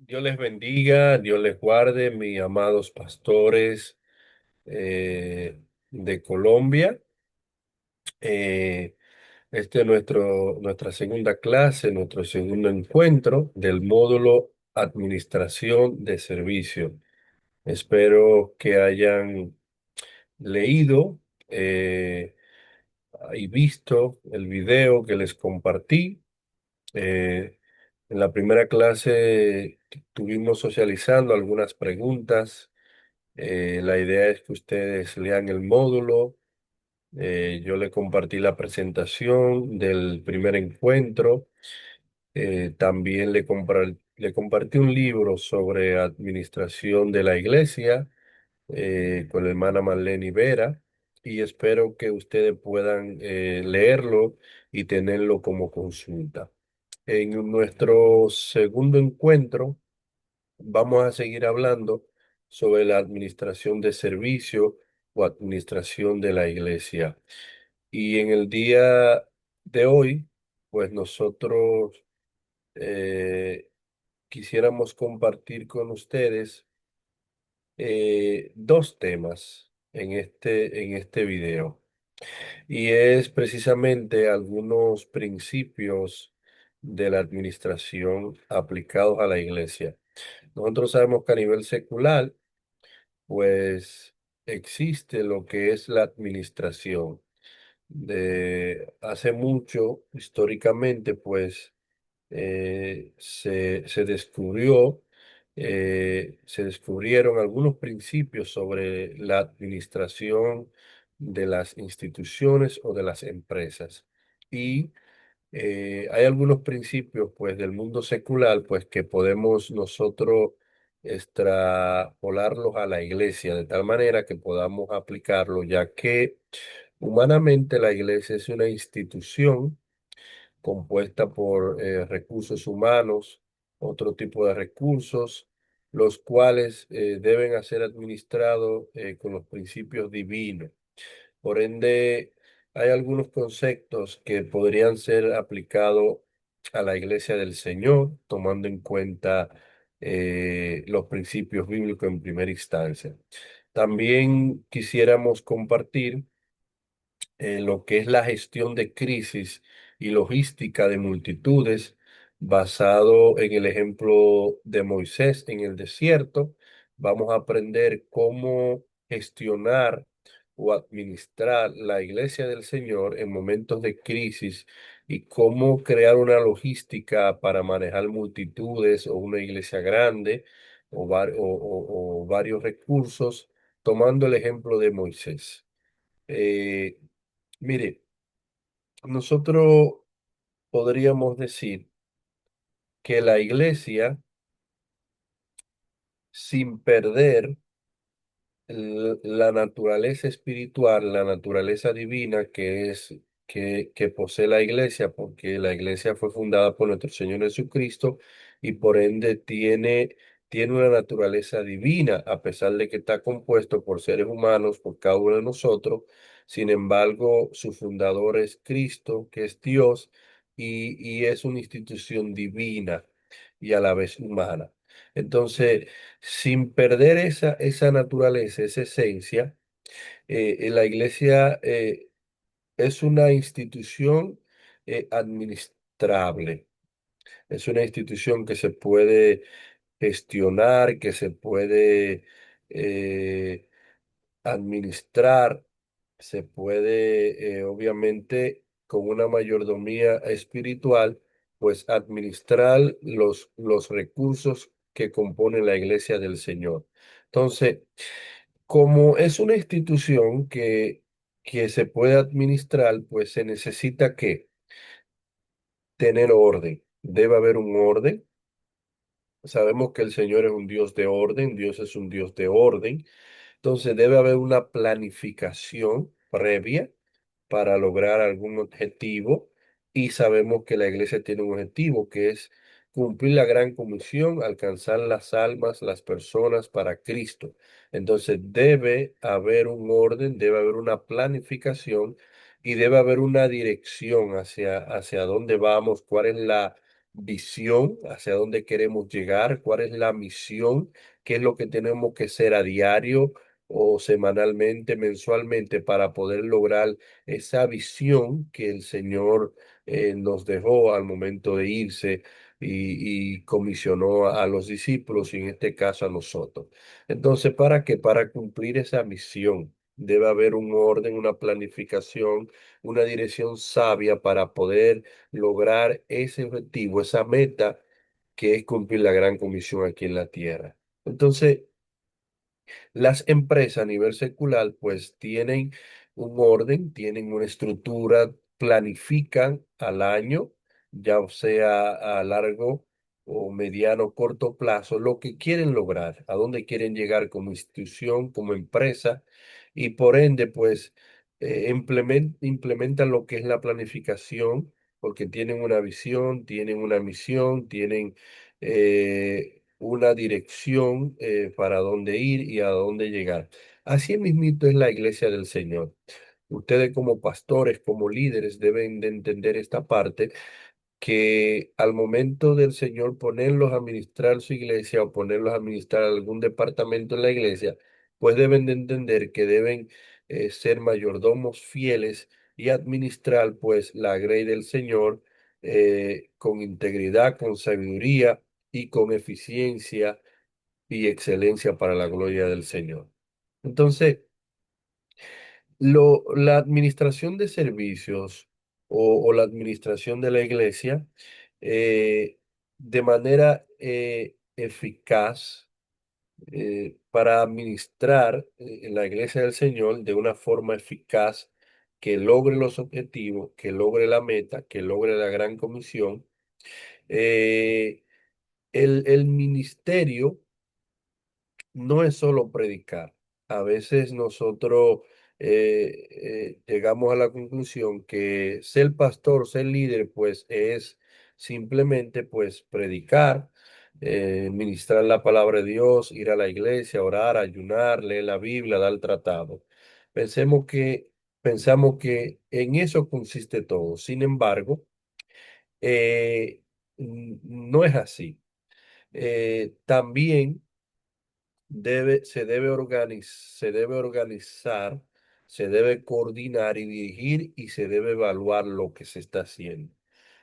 Dios les bendiga, Dios les guarde, mis amados pastores de Colombia. Eh, este es nuestra segunda clase, nuestro segundo encuentro del módulo Administración de Servicio. Espero que hayan leído eh, y visto el video que les compartí. En la primera clase estuvimos socializando algunas preguntas. La idea es que ustedes lean el módulo. Yo le compartí la presentación del primer encuentro. También le compartí un libro sobre administración de la iglesia con la hermana Marlene Vera. Y espero que ustedes puedan leerlo y tenerlo como consulta. En nuestro segundo encuentro vamos a seguir hablando sobre la administración de servicio o administración de la iglesia. Y en el día de hoy, pues nosotros quisiéramos compartir con ustedes dos temas en este video. Y es precisamente algunos principios de la administración aplicados a la iglesia. Nosotros sabemos que a nivel secular, pues existe lo que es la administración. De hace mucho, históricamente, pues se descubrieron algunos principios sobre la administración de las instituciones o de las empresas. Y hay algunos principios, pues, del mundo secular, pues, que podemos nosotros extrapolarlos a la iglesia, de tal manera que podamos aplicarlo, ya que humanamente la iglesia es una institución compuesta por recursos humanos, otro tipo de recursos, los cuales deben ser administrados con los principios divinos. Por ende, hay algunos conceptos que podrían ser aplicados a la iglesia del Señor, tomando en cuenta los principios bíblicos en primera instancia. También quisiéramos compartir lo que es la gestión de crisis y logística de multitudes, basado en el ejemplo de Moisés en el desierto. Vamos a aprender cómo gestionar o administrar la iglesia del Señor en momentos de crisis y cómo crear una logística para manejar multitudes o una iglesia grande o varios recursos, tomando el ejemplo de Moisés. Eh, Mire, nosotros podríamos decir que la iglesia, sin perder la naturaleza espiritual, la naturaleza divina que posee la iglesia, porque la iglesia fue fundada por nuestro Señor Jesucristo y por ende tiene una naturaleza divina, a pesar de que está compuesto por seres humanos, por cada uno de nosotros. Sin embargo, su fundador es Cristo, que es Dios, y es una institución divina y a la vez humana. Entonces, sin perder esa naturaleza, esa esencia, la iglesia es una institución administrable, es una institución que se puede gestionar, que se puede eh, administrar, se puede, obviamente, con una mayordomía espiritual, pues administrar los recursos que componen la iglesia del Señor. Entonces, como es una institución que se puede administrar, pues se necesita que tener orden. Debe haber un orden. Sabemos que el Señor es un Dios de orden, Dios es un Dios de orden. Entonces debe haber una planificación previa para lograr algún objetivo y sabemos que la iglesia tiene un objetivo que es cumplir la gran comisión, alcanzar las almas, las personas para Cristo. Entonces debe haber un orden, debe haber una planificación y debe haber una dirección hacia dónde vamos, cuál es visión hacia dónde queremos llegar, cuál es la misión, qué es lo que tenemos que hacer a diario o semanalmente, mensualmente para poder lograr esa visión que el Señor nos dejó al momento de irse y comisionó a los discípulos y en este caso a nosotros. Entonces, ¿para qué? Para cumplir esa misión. Debe haber un orden, una planificación, una dirección sabia para poder lograr ese objetivo, esa meta que es cumplir la gran comisión aquí en la tierra. Entonces, las empresas a nivel secular pues tienen un orden, tienen una estructura, planifican al año, ya sea a largo o mediano o corto plazo, lo que quieren lograr, a dónde quieren llegar como institución, como empresa, y por ende pues implementan lo que es la planificación, porque tienen una visión, tienen una misión, tienen una dirección para dónde ir y a dónde llegar. Así mismito es la iglesia del Señor. Ustedes como pastores, como líderes, deben de entender esta parte que al momento del Señor ponerlos a administrar su iglesia o ponerlos a administrar algún departamento en la iglesia, pues deben de entender que deben ser mayordomos fieles y administrar pues la grey del Señor con integridad, con sabiduría y con eficiencia y excelencia para la gloria del Señor. Entonces, la administración de servicios o la administración de la iglesia eh, de manera eficaz para administrar la iglesia del Señor de una forma eficaz que logre los objetivos, que logre la meta, que logre la gran comisión. eh, el ministerio no es solo predicar. A veces nosotros llegamos a la conclusión que ser pastor, ser líder, pues es simplemente pues predicar, ministrar la palabra de Dios, ir a la iglesia, orar, ayunar, leer la Biblia, dar el tratado. Pensemos que, Pensamos que en eso consiste todo. Sin embargo, no es así. También se debe organizar, se debe coordinar y dirigir y se debe evaluar lo que se está haciendo.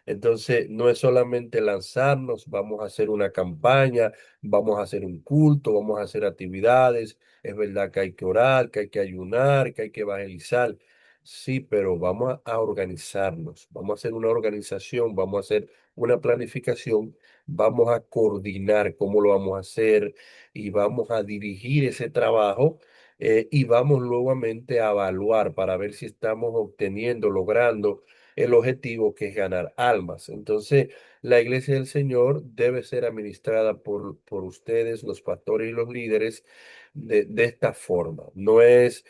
Entonces, no es solamente lanzarnos, vamos a hacer una campaña, vamos a hacer un culto, vamos a hacer actividades. Es verdad que hay que orar, que hay que ayunar, que hay que evangelizar. Sí, pero vamos a organizarnos, vamos a hacer una organización, vamos a hacer una planificación, vamos a coordinar cómo lo vamos a hacer y vamos a dirigir ese trabajo y vamos nuevamente a evaluar para ver si estamos obteniendo, logrando el objetivo que es ganar almas. Entonces, la iglesia del Señor debe ser administrada por ustedes, los pastores y los líderes, de esta forma. No es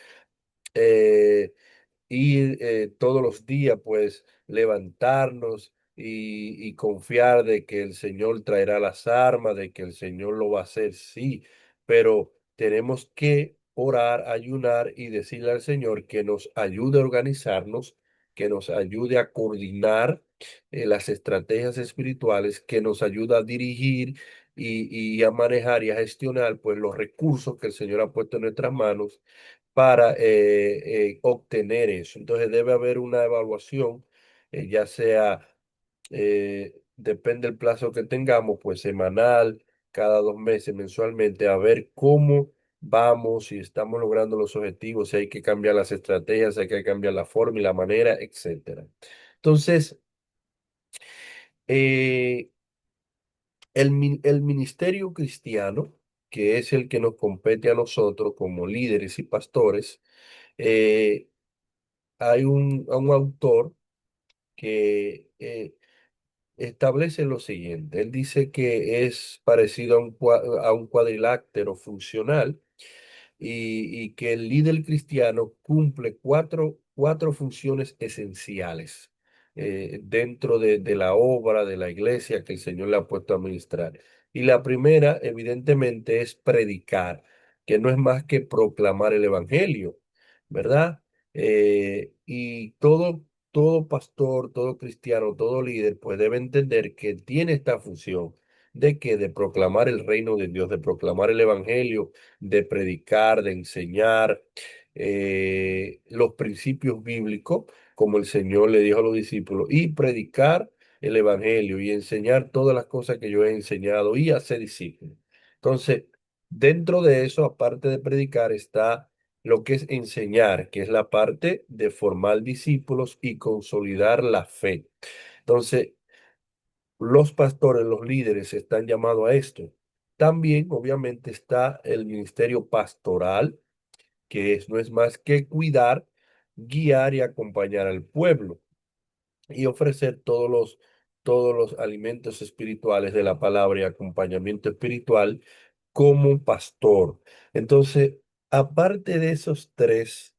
eh, ir todos los días, pues levantarnos y confiar de que el Señor traerá las armas, de que el Señor lo va a hacer, sí, pero tenemos que orar, ayunar y decirle al Señor que nos ayude a organizarnos, que nos ayude a coordinar las estrategias espirituales, que nos ayude a dirigir y a manejar y a gestionar pues los recursos que el Señor ha puesto en nuestras manos para obtener eso. Entonces debe haber una evaluación, ya sea, depende del plazo que tengamos, pues semanal, cada 2 meses, mensualmente, a ver cómo vamos, si estamos logrando los objetivos, si hay que cambiar las estrategias, si hay que cambiar la forma y la manera, etcétera. Entonces, eh, el ministerio cristiano, que es el que nos compete a nosotros como líderes y pastores, eh, hay un autor que establece lo siguiente. Él dice que es parecido a un cuadrilátero funcional y que el líder cristiano cumple cuatro funciones esenciales dentro de la obra de la iglesia que el Señor le ha puesto a administrar. Y la primera, evidentemente, es predicar, que no es más que proclamar el evangelio, ¿verdad? Y todo. todo pastor, todo cristiano, todo líder, pues debe entender que tiene esta función de proclamar el reino de Dios, de proclamar el evangelio, de predicar, de enseñar los principios bíblicos, como el Señor le dijo a los discípulos, y predicar el evangelio y enseñar todas las cosas que yo he enseñado y hacer discípulos. Entonces, dentro de eso, aparte de predicar, está lo que es enseñar, que es la parte de formar discípulos y consolidar la fe. Entonces, los pastores, los líderes están llamados a esto. También, obviamente, está el ministerio pastoral, que no es más que cuidar, guiar y acompañar al pueblo y ofrecer todos los alimentos espirituales de la palabra y acompañamiento espiritual como un pastor. Entonces, aparte de esos tres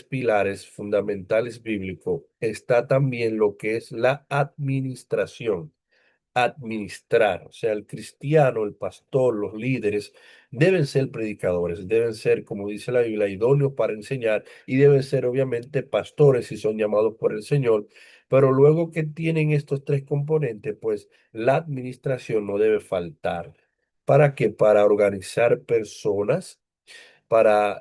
pilares fundamentales bíblicos, está también lo que es la administración, administrar. O sea, el cristiano, el pastor, los líderes deben ser predicadores, deben ser, como dice la Biblia, idóneos para enseñar y deben ser obviamente pastores si son llamados por el Señor. Pero luego que tienen estos tres componentes, pues la administración no debe faltar. ¿Para qué? Para organizar personas, para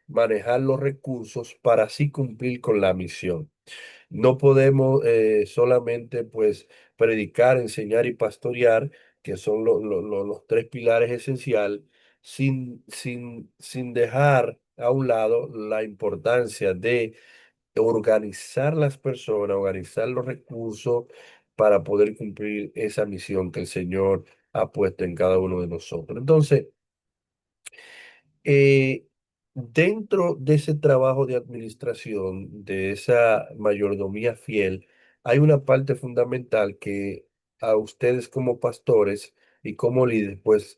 manejar los recursos, para así cumplir con la misión. No podemos solamente pues predicar, enseñar y pastorear, que son los tres pilares esenciales, sin dejar a un lado la importancia de organizar las personas, organizar los recursos para poder cumplir esa misión que el Señor ha puesto en cada uno de nosotros. Entonces, eh, dentro de ese trabajo de administración, de esa mayordomía fiel, hay una parte fundamental que a ustedes como pastores y como líderes, pues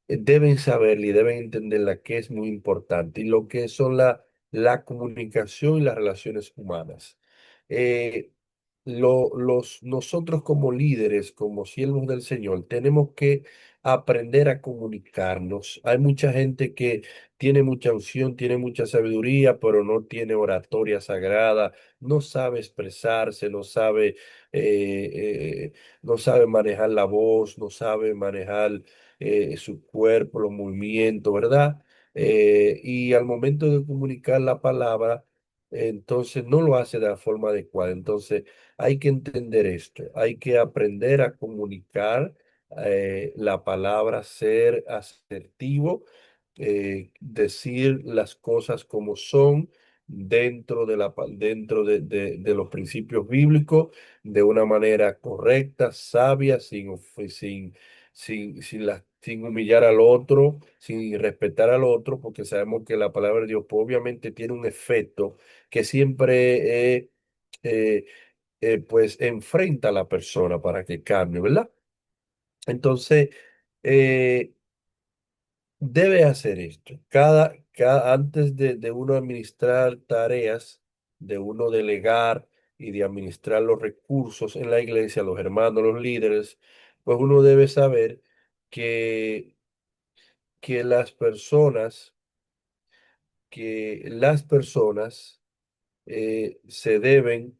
deben saber y deben entender la que es muy importante y lo que son la comunicación y las relaciones humanas. Eh, nosotros como líderes, como siervos del Señor, tenemos que aprender a comunicarnos. Hay mucha gente que tiene mucha unción, tiene mucha sabiduría, pero no tiene oratoria sagrada, no sabe expresarse, no sabe manejar la voz, no sabe manejar su cuerpo, los movimientos, ¿verdad? Y al momento de comunicar la palabra, entonces no lo hace de la forma adecuada. Entonces hay que entender esto, hay que aprender a comunicar la palabra, ser asertivo, decir las cosas como son. Dentro de los principios bíblicos, de una manera correcta, sabia, sin humillar al otro, sin respetar al otro, porque sabemos que la palabra de Dios pues, obviamente tiene un efecto que siempre eh, pues enfrenta a la persona para que cambie, ¿verdad? Entonces, eh, debe hacer esto. Antes de uno administrar tareas, de uno delegar y de administrar los recursos en la iglesia, los hermanos, los líderes, pues uno debe saber que, que las personas, se deben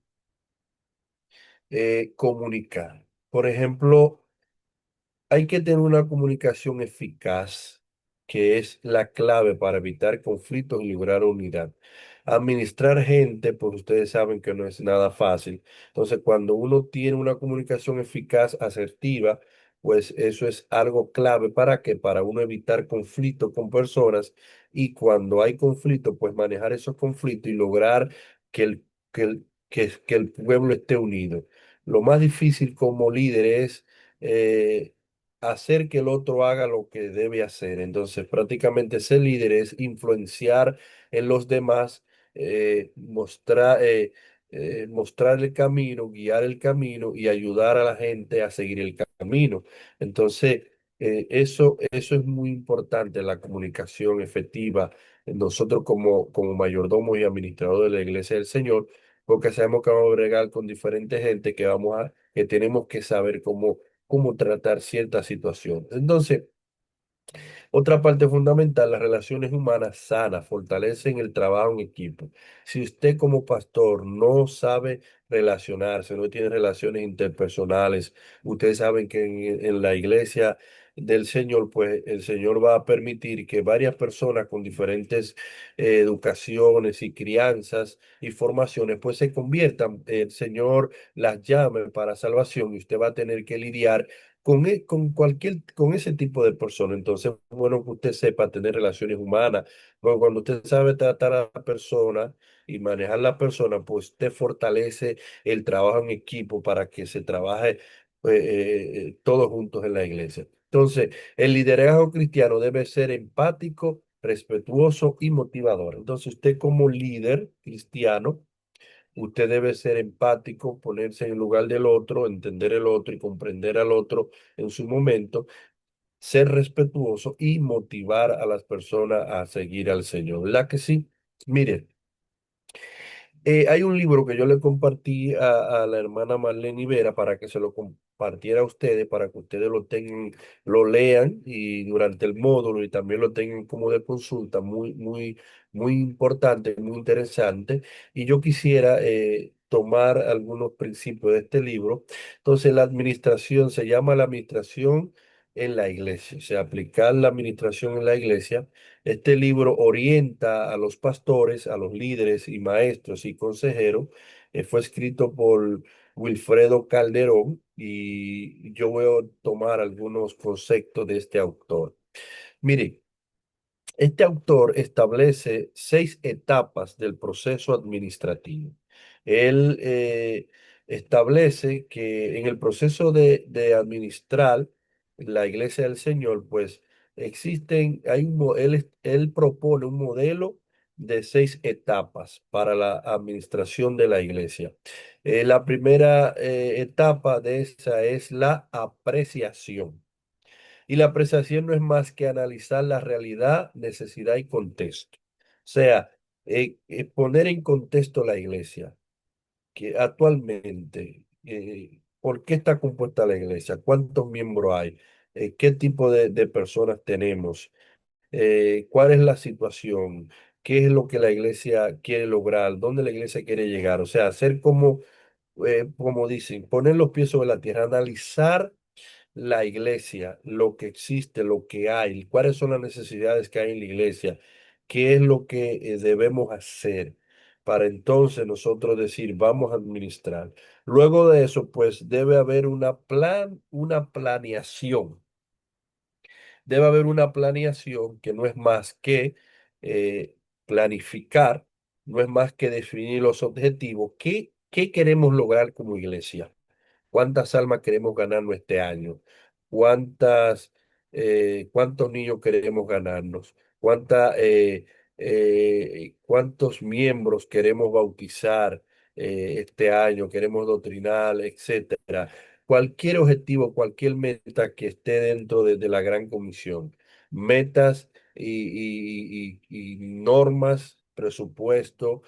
comunicar. Por ejemplo, hay que tener una comunicación eficaz, que es la clave para evitar conflictos y lograr unidad. Administrar gente, pues ustedes saben que no es nada fácil. Entonces, cuando uno tiene una comunicación eficaz, asertiva, pues eso es algo clave para que para uno evitar conflictos con personas y cuando hay conflictos, pues manejar esos conflictos y lograr que que el pueblo esté unido. Lo más difícil como líder es hacer que el otro haga lo que debe hacer. Entonces, prácticamente ser líder es influenciar en los demás, mostrar el camino, guiar el camino y ayudar a la gente a seguir el camino. Entonces, eso es muy importante, la comunicación efectiva. Nosotros como mayordomos y administradores de la iglesia del Señor, porque sabemos que vamos a bregar con diferentes gente que tenemos que saber cómo tratar ciertas situaciones. Entonces, Otra parte fundamental, las relaciones humanas sanas fortalecen el trabajo en equipo. Si usted como pastor no sabe relacionarse, no tiene relaciones interpersonales, ustedes saben que en la iglesia del Señor, pues el Señor va a permitir que varias personas con diferentes educaciones y crianzas y formaciones, pues se conviertan, el Señor las llame para salvación y usted va a tener que lidiar con ese tipo de persona. Entonces, bueno, que usted sepa tener relaciones humanas, porque cuando usted sabe tratar a la persona y manejar la persona, pues usted fortalece el trabajo en equipo para que se trabaje todos juntos en la iglesia. Entonces, el liderazgo cristiano debe ser empático, respetuoso y motivador. Entonces, usted como líder cristiano, usted debe ser empático, ponerse en el lugar del otro, entender el otro y comprender al otro en su momento, ser respetuoso y motivar a las personas a seguir al Señor. ¿Verdad que sí? Mire. Hay un libro que yo le compartí a la hermana Marlene Vera para que se lo compartiera a ustedes, para que ustedes lo tengan, lo lean y durante el módulo y también lo tengan como de consulta, muy importante, muy interesante. Y yo quisiera tomar algunos principios de este libro. Entonces, la administración se llama la administración en la iglesia, o sea, aplicar la administración en la iglesia. Este libro orienta a los pastores, a los líderes y maestros y consejeros. Fue escrito por Wilfredo Calderón y yo voy a tomar algunos conceptos de este autor. Mire, este autor establece 6 etapas del proceso administrativo. Él establece que en el proceso de administrar la iglesia del Señor, pues él propone un modelo de 6 etapas para la administración de la iglesia. La primera etapa de esa es la apreciación. Y la apreciación no es más que analizar la realidad, necesidad y contexto. O sea, poner en contexto la iglesia, que actualmente, ¿por qué está compuesta la iglesia? ¿Cuántos miembros hay? ¿Qué tipo de personas tenemos? ¿Cuál es la situación? ¿Qué es lo que la iglesia quiere lograr? ¿Dónde la iglesia quiere llegar? O sea, hacer como dicen, poner los pies sobre la tierra, analizar la iglesia, lo que existe, lo que hay, cuáles son las necesidades que hay en la iglesia, qué es lo que debemos hacer para entonces nosotros decir, vamos a administrar. Luego de eso, pues debe haber una planeación. Debe haber una planeación que no es más que planificar, no es más que definir los objetivos. ¿Qué queremos lograr como iglesia? ¿Cuántas almas queremos ganarnos este año? ¿Cuántos niños queremos ganarnos? ¿Cuántos miembros queremos bautizar este año? ¿Queremos doctrinar, etcétera? Cualquier objetivo, cualquier meta que esté dentro de la gran comisión. Metas y normas, presupuesto,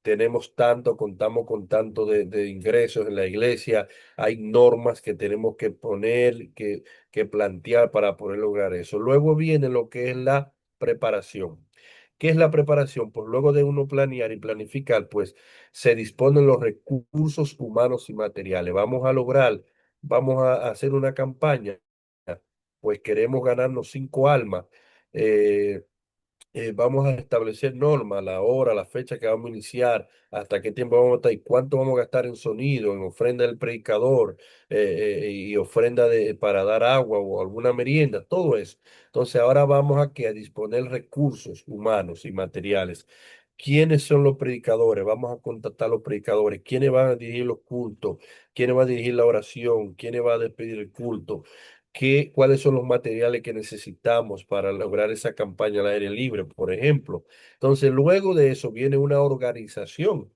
tenemos tanto, contamos con tanto de ingresos en la iglesia, hay normas que tenemos que poner, que plantear para poder lograr eso. Luego viene lo que es la preparación. ¿Qué es la preparación? Pues luego de uno planear y planificar, pues se disponen los recursos humanos y materiales. Vamos a hacer una campaña, pues queremos ganarnos 5 almas. eh, Vamos a establecer normas, la hora, la fecha que vamos a iniciar, hasta qué tiempo vamos a estar y cuánto vamos a gastar en sonido, en ofrenda del predicador y ofrenda para dar agua o alguna merienda, todo eso. Entonces ahora vamos a disponer recursos humanos y materiales. ¿Quiénes son los predicadores? Vamos a contactar a los predicadores. ¿Quiénes van a dirigir los cultos? ¿Quiénes van a dirigir la oración? ¿Quiénes van a despedir el culto? ¿Cuáles son los materiales que necesitamos para lograr esa campaña al aire libre, por ejemplo? Entonces, luego de eso viene una organización.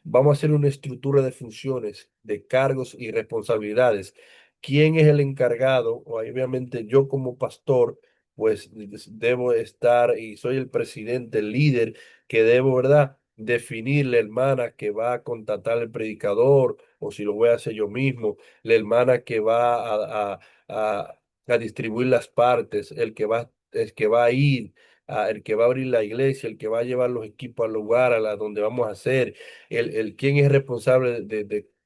Vamos a hacer una estructura de funciones, de cargos y responsabilidades. ¿Quién es el encargado? Obviamente yo como pastor, pues debo estar y soy el presidente, el líder, que debo, ¿verdad? Definir la hermana que va a contactar al predicador, o si lo voy a hacer yo mismo, la hermana que va a distribuir las partes, el que va el que va a ir, el que va a abrir la iglesia, el que va a llevar los equipos al lugar a la donde vamos a hacer, el quién es responsable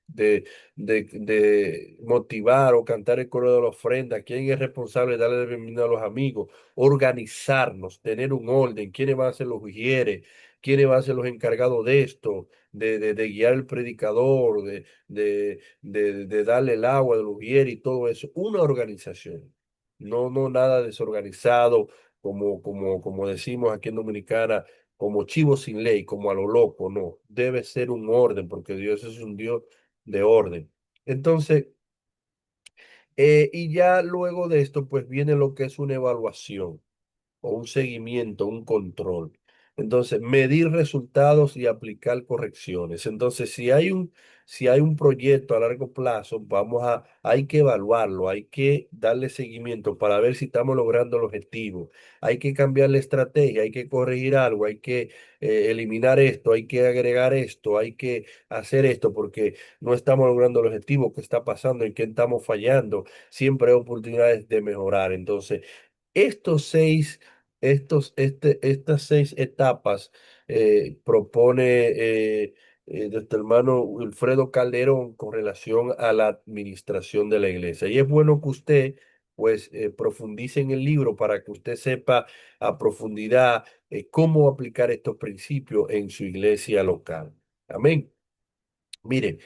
de motivar o cantar el coro de la ofrenda, quién es responsable de darle la bienvenida a los amigos, organizarnos, tener un orden, quiénes van a ser los ujieres, quiénes van a ser los encargados de esto, de guiar el predicador, de darle el agua, de los ujieres y todo eso. Una organización, no nada desorganizado, como decimos aquí en Dominicana, como chivo sin ley, como a lo loco, no. Debe ser un orden, porque Dios es un Dios de orden. Entonces, y ya luego de esto, pues viene lo que es una evaluación o un seguimiento, un control. Entonces, medir resultados y aplicar correcciones. Entonces, si hay un proyecto a largo plazo, hay que evaluarlo, hay que darle seguimiento para ver si estamos logrando el objetivo. Hay que cambiar la estrategia, hay que corregir algo, hay que eliminar esto, hay que agregar esto, hay que hacer esto porque no estamos logrando el objetivo, qué está pasando, en qué estamos fallando. Siempre hay oportunidades de mejorar. Entonces, estos seis, estas seis etapas propone nuestro hermano Wilfredo Calderón con relación a la administración de la iglesia. Y es bueno que usted, pues, profundice en el libro para que usted sepa a profundidad cómo aplicar estos principios en su iglesia local. Amén. Miren,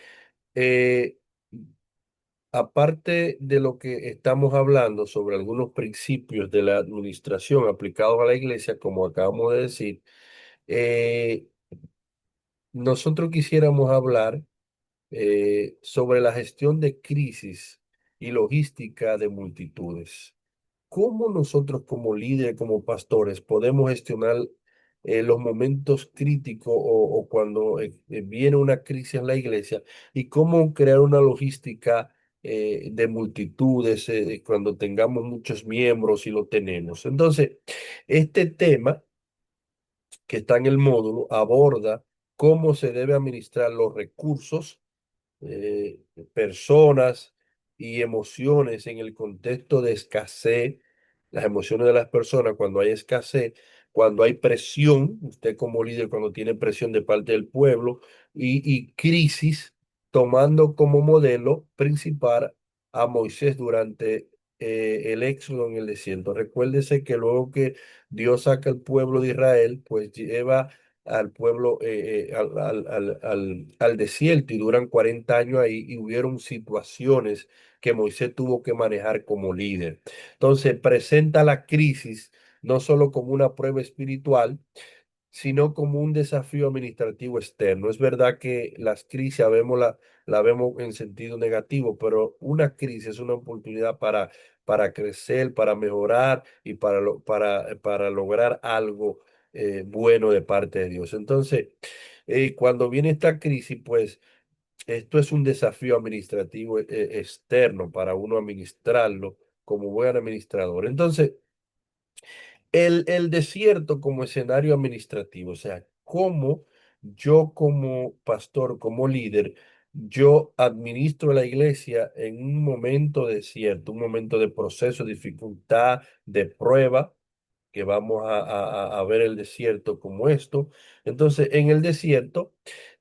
eh, aparte de lo que estamos hablando sobre algunos principios de la administración aplicados a la iglesia, como acabamos de decir, eh, nosotros quisiéramos hablar sobre la gestión de crisis y logística de multitudes. ¿Cómo nosotros como líderes, como pastores, podemos gestionar los momentos críticos o cuando viene una crisis en la iglesia y cómo crear una logística de multitudes cuando tengamos muchos miembros y lo tenemos? Entonces, este tema que está en el módulo aborda cómo se debe administrar los recursos, eh, personas y emociones en el contexto de escasez, las emociones de las personas cuando hay escasez, cuando hay presión, usted como líder cuando tiene presión de parte del pueblo y crisis, tomando como modelo principal a Moisés durante el éxodo en el desierto. Recuérdese que luego que Dios saca al pueblo de Israel, pues lleva al pueblo al desierto y duran 40 años ahí y hubieron situaciones que Moisés tuvo que manejar como líder. Entonces presenta la crisis no solo como una prueba espiritual, sino como un desafío administrativo externo. Es verdad que las crisis la vemos en sentido negativo, pero una crisis es una oportunidad para crecer, para mejorar y para lograr algo bueno de parte de Dios. Entonces, cuando viene esta crisis, pues esto es un desafío administrativo externo para uno administrarlo como buen administrador. Entonces, el desierto como escenario administrativo, o sea, cómo yo como pastor, como líder, yo administro la iglesia en un momento desierto, un momento de proceso, dificultad, de prueba, que vamos a ver el desierto como esto. Entonces, en el desierto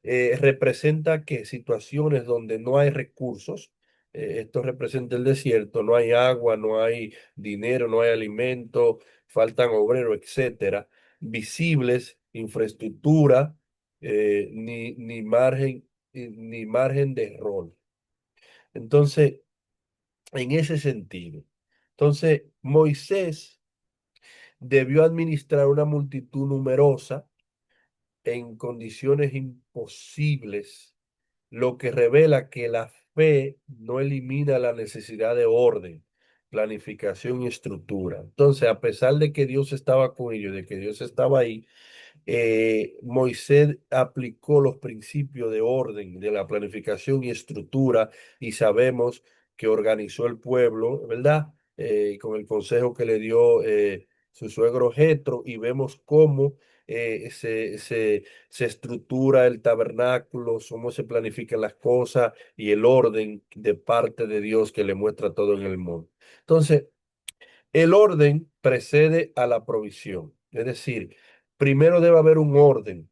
representa que situaciones donde no hay recursos, esto representa el desierto, no hay agua, no hay dinero, no hay alimento, faltan obreros, etcétera, visibles, infraestructura, ni margen de rol. Entonces, en ese sentido, entonces Moisés debió administrar una multitud numerosa en condiciones imposibles, lo que revela que la fe no elimina la necesidad de orden, planificación y estructura. Entonces, a pesar de que Dios estaba con ellos, de que Dios estaba ahí, Moisés aplicó los principios de orden, de la planificación y estructura, y sabemos que organizó el pueblo, ¿verdad? Con el consejo que le dio su suegro Jetro, y vemos cómo se estructura el tabernáculo, cómo se planifican las cosas y el orden de parte de Dios que le muestra todo en el mundo. Entonces, El orden precede a la provisión. Es decir, primero debe haber un orden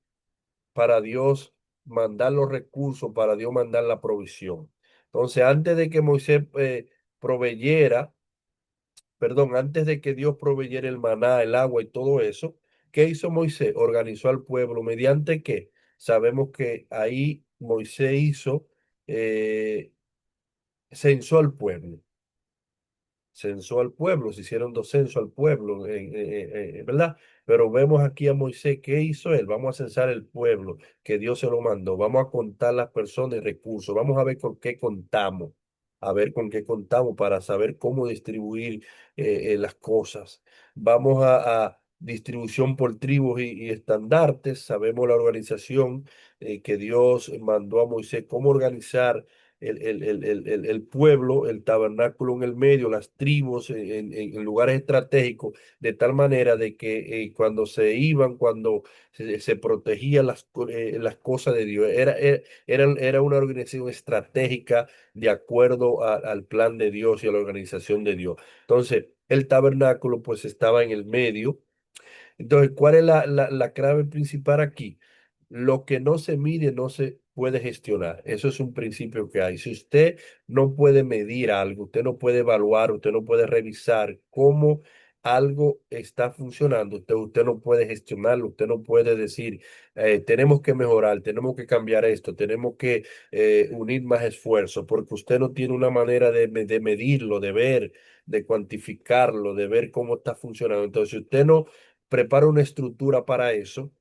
para Dios mandar los recursos, para Dios mandar la provisión. Entonces, antes de que Moisés proveyera, perdón, antes de que Dios proveyera el maná, el agua y todo eso, ¿qué hizo Moisés? Organizó al pueblo. ¿Mediante qué? Sabemos que ahí Moisés eh, censó al pueblo. Censó al pueblo, se hicieron dos censos al pueblo, ¿verdad? Pero vemos aquí a Moisés, ¿qué hizo él? Vamos a censar el pueblo, que Dios se lo mandó, vamos a contar las personas y recursos, vamos a ver con qué contamos, a ver con qué contamos para saber cómo distribuir las cosas. Vamos a distribución por tribus y estandartes, sabemos la organización que Dios mandó a Moisés, cómo organizar el pueblo, el tabernáculo en el medio, las tribus en lugares estratégicos, de tal manera de que cuando se iban, cuando se protegían las cosas de Dios, era una organización estratégica de acuerdo al plan de Dios y a la organización de Dios. Entonces, el tabernáculo pues estaba en el medio. Entonces, ¿cuál es la clave principal aquí? Lo que no se mide no se puede gestionar. Eso es un principio que hay. Si usted no puede medir algo, usted no puede evaluar, usted no puede revisar cómo algo está funcionando, usted no puede gestionarlo, usted no puede decir, tenemos que mejorar, tenemos que cambiar esto, tenemos que unir más esfuerzo, porque usted no tiene una manera de medirlo, de ver, de cuantificarlo, de ver cómo está funcionando. Entonces, si usted no prepara una estructura para eso,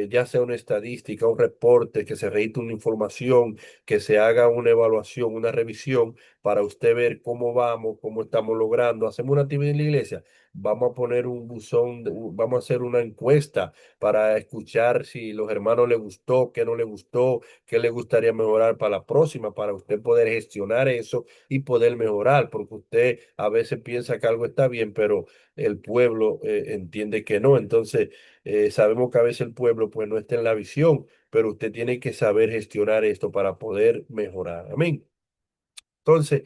ya sea una estadística, un reporte, que se registre una información, que se haga una evaluación, una revisión para usted ver cómo vamos, cómo estamos logrando. Hacemos una actividad en la iglesia, vamos a poner un buzón, vamos a hacer una encuesta para escuchar si los hermanos les gustó, qué no les gustó, qué les gustaría mejorar para la próxima, para usted poder gestionar eso y poder mejorar, porque usted a veces piensa que algo está bien, pero el pueblo entiende que no. Entonces, sabemos que a veces el pueblo pues no está en la visión, pero usted tiene que saber gestionar esto para poder mejorar. Amén. Entonces,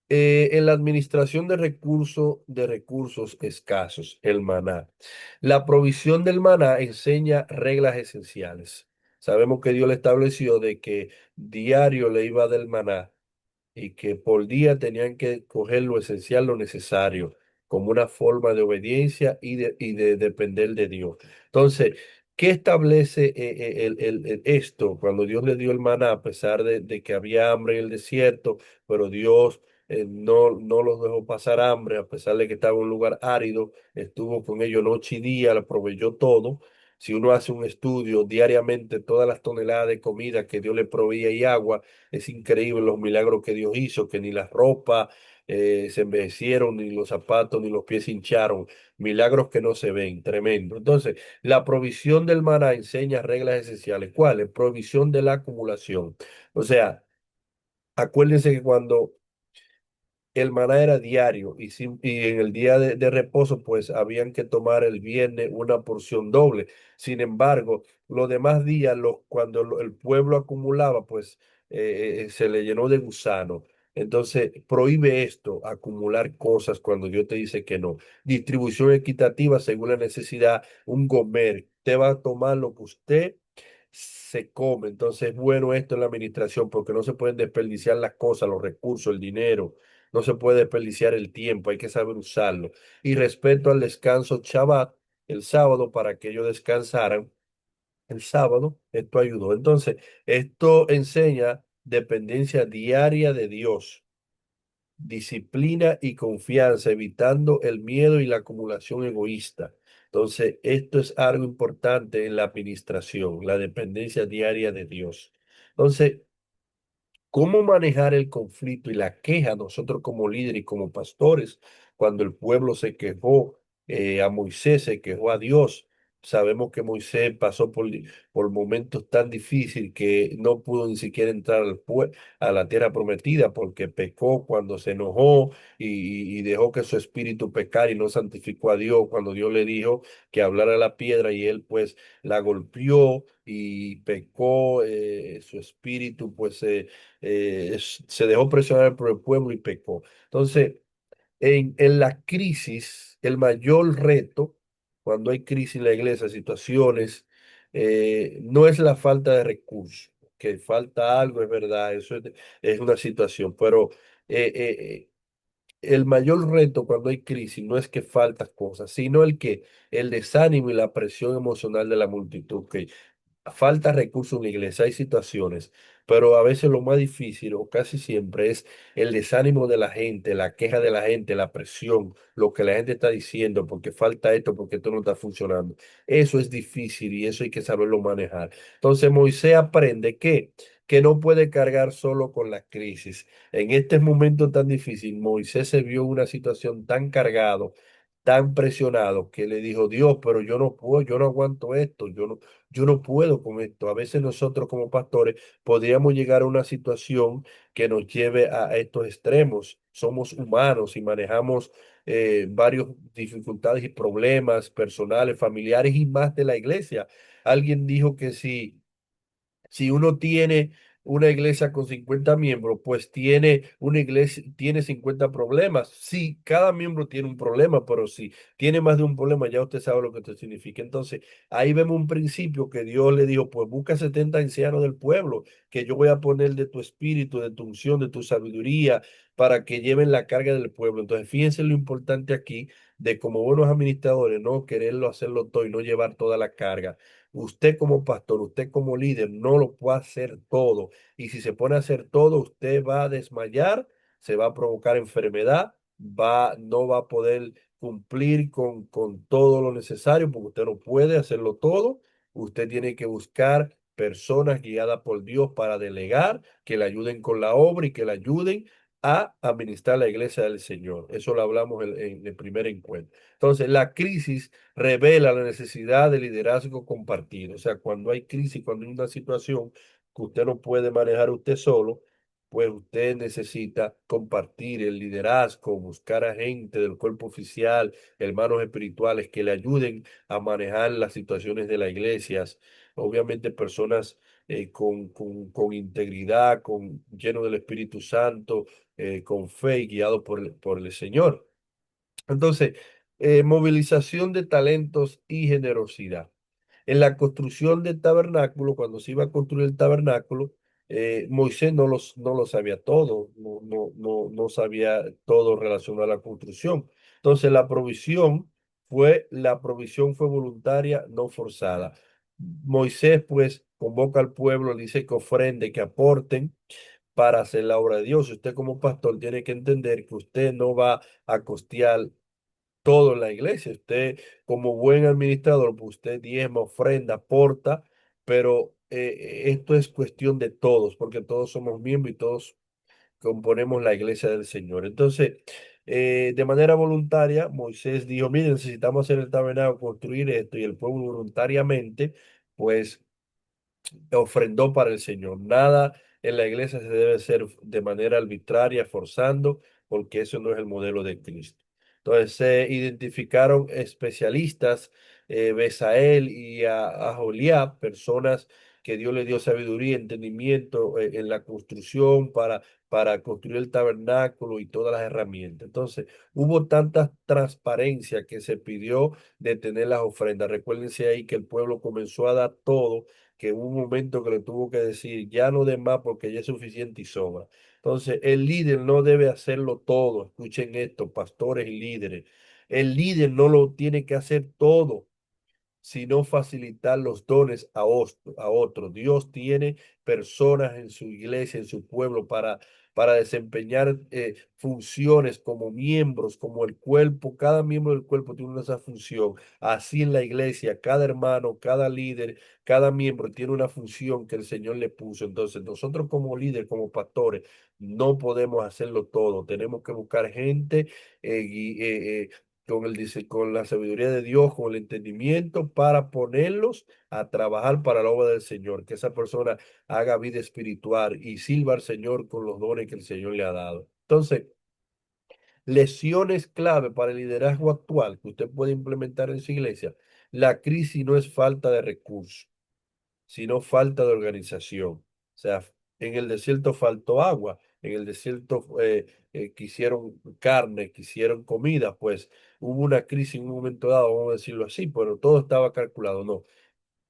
en la administración de recursos escasos, el maná. La provisión del maná enseña reglas esenciales. Sabemos que Dios le estableció de que diario le iba del maná y que por día tenían que coger lo esencial, lo necesario, como una forma de obediencia y de depender de Dios. Entonces, ¿qué establece esto? Cuando Dios le dio el maná, a pesar de que había hambre en el desierto, pero Dios no los dejó pasar hambre, a pesar de que estaba en un lugar árido, estuvo con ellos noche y día, le proveyó todo. Si uno hace un estudio diariamente, todas las toneladas de comida que Dios le proveía y agua, es increíble los milagros que Dios hizo, que ni la ropa se envejecieron, ni los zapatos, ni los pies se hincharon. Milagros que no se ven, tremendo. Entonces, la provisión del maná enseña reglas esenciales. ¿Cuáles? Provisión de la acumulación. O sea, acuérdense que cuando el maná era diario y en el día de reposo, pues habían que tomar el viernes una porción doble. Sin embargo, los demás días, cuando el pueblo acumulaba, pues se le llenó de gusano. Entonces, prohíbe esto, acumular cosas cuando Dios te dice que no. Distribución equitativa según la necesidad, un comer. Usted va a tomar lo que usted se come. Entonces, es bueno esto en la administración porque no se pueden desperdiciar las cosas, los recursos, el dinero. No se puede desperdiciar el tiempo, hay que saber usarlo. Y respecto al descanso Shabbat, el sábado, para que ellos descansaran, el sábado, esto ayudó. Entonces, esto enseña dependencia diaria de Dios, disciplina y confianza, evitando el miedo y la acumulación egoísta. Entonces, esto es algo importante en la administración, la dependencia diaria de Dios. Entonces, ¿cómo manejar el conflicto y la queja nosotros como líderes y como pastores cuando el pueblo se quejó a Moisés, se quejó a Dios? Sabemos que Moisés pasó por momentos tan difíciles que no pudo ni siquiera entrar a la tierra prometida porque pecó cuando se enojó y dejó que su espíritu pecara y no santificó a Dios cuando Dios le dijo que hablara a la piedra y él pues la golpeó y pecó, su espíritu pues se dejó presionar por el pueblo y pecó. Entonces, En la crisis, el mayor reto, cuando hay crisis en la iglesia, situaciones, no es la falta de recursos, que falta algo, es verdad, es una situación, pero eh, eh, el mayor reto cuando hay crisis no es que faltan cosas, sino el desánimo y la presión emocional de la multitud, que falta recursos en la iglesia, hay situaciones, pero a veces lo más difícil o casi siempre es el desánimo de la gente, la queja de la gente, la presión, lo que la gente está diciendo, porque falta esto, porque esto no está funcionando. Eso es difícil y eso hay que saberlo manejar. Entonces Moisés aprende que no puede cargar solo con la crisis. En este momento tan difícil, Moisés se vio en una situación tan cargado, tan presionado, que le dijo, Dios, pero yo no puedo, yo no aguanto esto, yo no puedo con esto. A veces nosotros como pastores podríamos llegar a una situación que nos lleve a estos extremos. Somos humanos y manejamos varias dificultades y problemas personales, familiares y más de la iglesia. Alguien dijo que si uno tiene una iglesia con 50 miembros, pues tiene una iglesia, tiene 50 problemas. Sí, cada miembro tiene un problema, pero si tiene más de un problema, ya usted sabe lo que esto significa. Entonces, ahí vemos un principio que Dios le dijo, pues busca 70 ancianos del pueblo, que yo voy a poner de tu espíritu, de tu unción, de tu sabiduría, para que lleven la carga del pueblo. Entonces, fíjense lo importante aquí de como buenos administradores, no quererlo hacerlo todo y no llevar toda la carga. Usted como pastor, usted como líder, no lo puede hacer todo. Y si se pone a hacer todo, usted va a desmayar, se va a provocar enfermedad, no va a poder cumplir con todo lo necesario porque usted no puede hacerlo todo. Usted tiene que buscar personas guiadas por Dios para delegar, que le ayuden con la obra y que le ayuden a administrar la iglesia del Señor. Eso lo hablamos en el primer encuentro. Entonces, la crisis revela la necesidad de liderazgo compartido. O sea, cuando hay crisis, cuando hay una situación que usted no puede manejar usted solo, pues usted necesita compartir el liderazgo, buscar a gente del cuerpo oficial, hermanos espirituales que le ayuden a manejar las situaciones de las iglesias. Obviamente personas con integridad, lleno del Espíritu Santo, con fe y guiado por el Señor. Entonces, movilización de talentos y generosidad. En la construcción del tabernáculo, cuando se iba a construir el tabernáculo, Moisés no lo sabía todo, no sabía todo relacionado a la construcción. Entonces, la provisión fue voluntaria, no forzada. Moisés, pues, convoca al pueblo, le dice que ofrende, que aporten para hacer la obra de Dios. Usted como pastor tiene que entender que usted no va a costear todo en la iglesia. Usted, como buen administrador, pues usted diezma, ofrenda, aporta, pero esto es cuestión de todos, porque todos somos miembros y todos componemos la iglesia del Señor. Entonces, de manera voluntaria, Moisés dijo, miren, necesitamos hacer el tabernáculo, construir esto, y el pueblo voluntariamente, pues ofrendó para el Señor. Nada en la iglesia se debe hacer de manera arbitraria, forzando, porque eso no es el modelo de Cristo. Entonces se identificaron especialistas, Besael y a Joliab, personas que Dios le dio sabiduría y entendimiento en la construcción para construir el tabernáculo y todas las herramientas. Entonces, hubo tanta transparencia que se pidió de tener las ofrendas. Recuérdense ahí que el pueblo comenzó a dar todo, que hubo un momento que le tuvo que decir, ya no de más porque ya es suficiente y sobra. Entonces, el líder no debe hacerlo todo. Escuchen esto, pastores y líderes. El líder no lo tiene que hacer todo, sino facilitar los dones a otros. Dios tiene personas en su iglesia, en su pueblo, para desempeñar funciones como miembros, como el cuerpo. Cada miembro del cuerpo tiene esa función. Así en la iglesia, cada hermano, cada líder, cada miembro tiene una función que el Señor le puso. Entonces, nosotros como líderes, como pastores, no podemos hacerlo todo. Tenemos que buscar gente con la sabiduría de Dios, con el entendimiento, para ponerlos a trabajar para la obra del Señor, que esa persona haga vida espiritual y sirva al Señor con los dones que el Señor le ha dado. Entonces, lesiones clave para el liderazgo actual que usted puede implementar en su iglesia. La crisis no es falta de recursos, sino falta de organización. O sea, en el desierto faltó agua, en el desierto quisieron carne, quisieron comida, pues hubo una crisis en un momento dado, vamos a decirlo así, pero todo estaba calculado, no,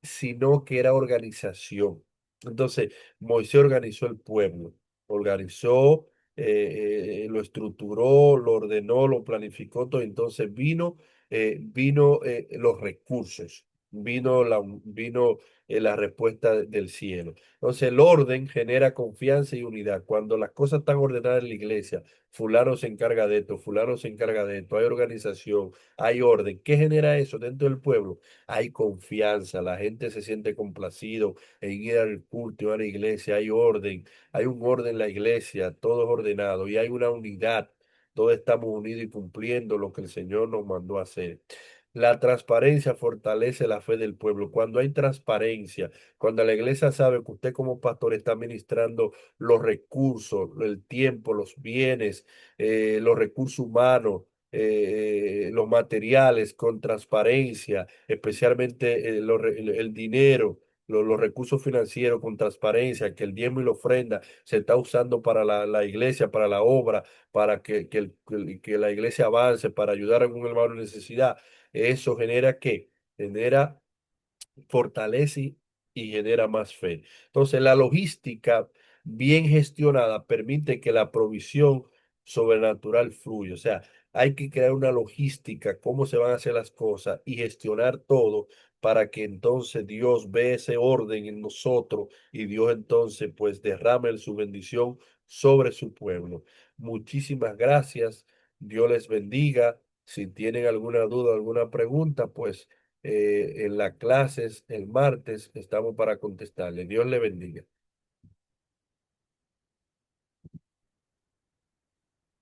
sino que era organización. Entonces, Moisés organizó el pueblo, organizó, lo estructuró, lo ordenó, lo planificó todo. Entonces vino los recursos, vino la respuesta del cielo. Entonces, el orden genera confianza y unidad. Cuando las cosas están ordenadas en la iglesia, fulano se encarga de esto, fulano se encarga de esto, hay organización, hay orden. ¿Qué genera eso dentro del pueblo? Hay confianza, la gente se siente complacido en ir al culto, a la iglesia, hay un orden en la iglesia, todo es ordenado y hay una unidad, todos estamos unidos y cumpliendo lo que el Señor nos mandó a hacer. La transparencia fortalece la fe del pueblo. Cuando hay transparencia, cuando la iglesia sabe que usted como pastor está administrando los recursos, el tiempo, los bienes, los recursos humanos, los materiales con transparencia, especialmente el dinero, los recursos financieros con transparencia, que el diezmo y la ofrenda se está usando para la iglesia, para la obra, para que la iglesia avance, para ayudar a algún hermano en necesidad. Eso genera ¿qué? Genera fortalece y genera más fe. Entonces, la logística bien gestionada permite que la provisión sobrenatural fluya. O sea, hay que crear una logística, cómo se van a hacer las cosas y gestionar todo para que entonces Dios ve ese orden en nosotros y Dios entonces pues derrame su bendición sobre su pueblo. Muchísimas gracias. Dios les bendiga. Si tienen alguna duda, alguna pregunta, pues en las clases el martes estamos para contestarle. Dios le bendiga.